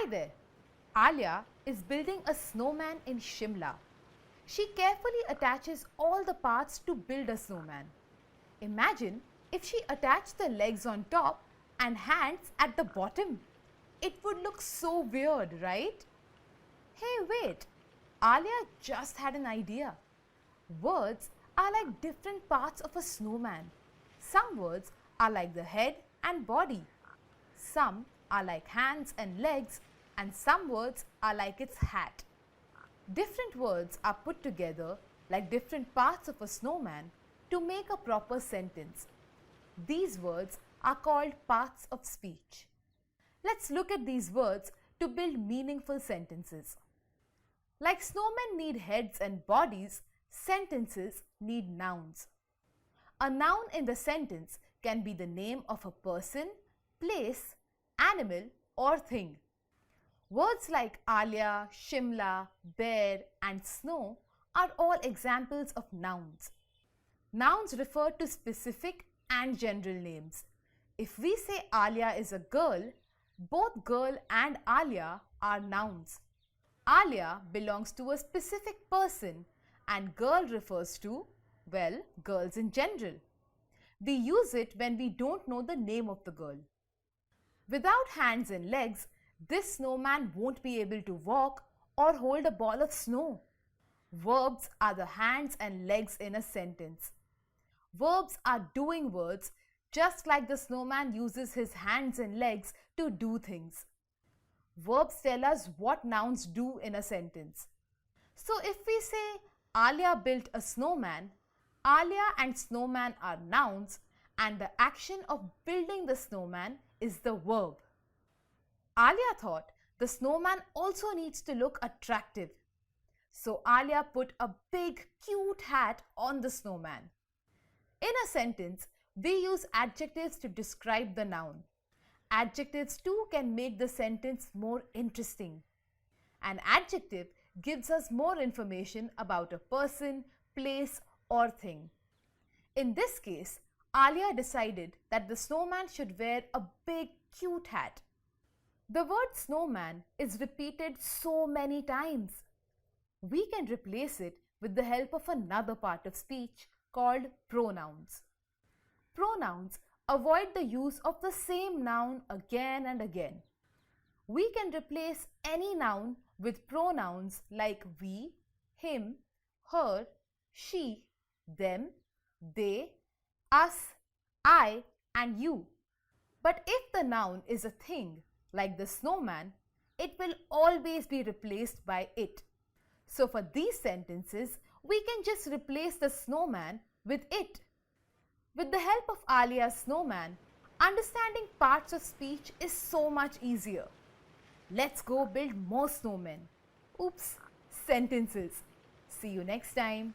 Hi there. Alia is building a snowman in Shimla. She carefully attaches all the parts to build a snowman. Imagine if she attached the legs on top and hands at the bottom. It would look so weird, right? Hey, wait. Alia just had an idea. Words are like different parts of a snowman. Some words are like the head and body. Some are like hands and legs, and some words are like its hat. Different words are put together like different parts of a snowman to make a proper sentence. These words are called parts of speech. Let's look at these words to build meaningful sentences. Like snowmen need heads and bodies, sentences need nouns. A noun in the sentence can be the name of a person, place, animal, or thing. Words like Alia, Shimla, bear, and snow are all examples of nouns. Nouns refer to specific and general names. If we say Alia is a girl, both girl and Alia are nouns. Alia belongs to a specific person and girl refers to, well, girls in general. We use it when we don't know the name of the girl. Without hands and legs, this snowman won't be able to walk or hold a ball of snow. Verbs are the hands and legs in a sentence. Verbs are doing words, just like the snowman uses his hands and legs to do things. Verbs tell us what nouns do in a sentence. So if we say Alia built a snowman, Alia and snowman are nouns and the action of building the snowman is the verb. Alia thought the snowman also needs to look attractive. So Alia put a big cute hat on the snowman. In a sentence, we use adjectives to describe the noun. Adjectives too can make the sentence more interesting. An adjective gives us more information about a person, place, or thing. In this case, Alia decided that the snowman should wear a big cute hat. The word snowman is repeated so many times. We can replace it with the help of another part of speech called pronouns. Pronouns avoid the use of the same noun again and again. We can replace any noun with pronouns like we, him, her, she, them, they, us, I, and you. But if the noun is a thing, like the snowman, it will always be replaced by it. So for these sentences, we can just replace the snowman with it. With the help of Alia's snowman, understanding parts of speech is so much easier. Let's go build more snowmen. Oops, sentences. See you next time.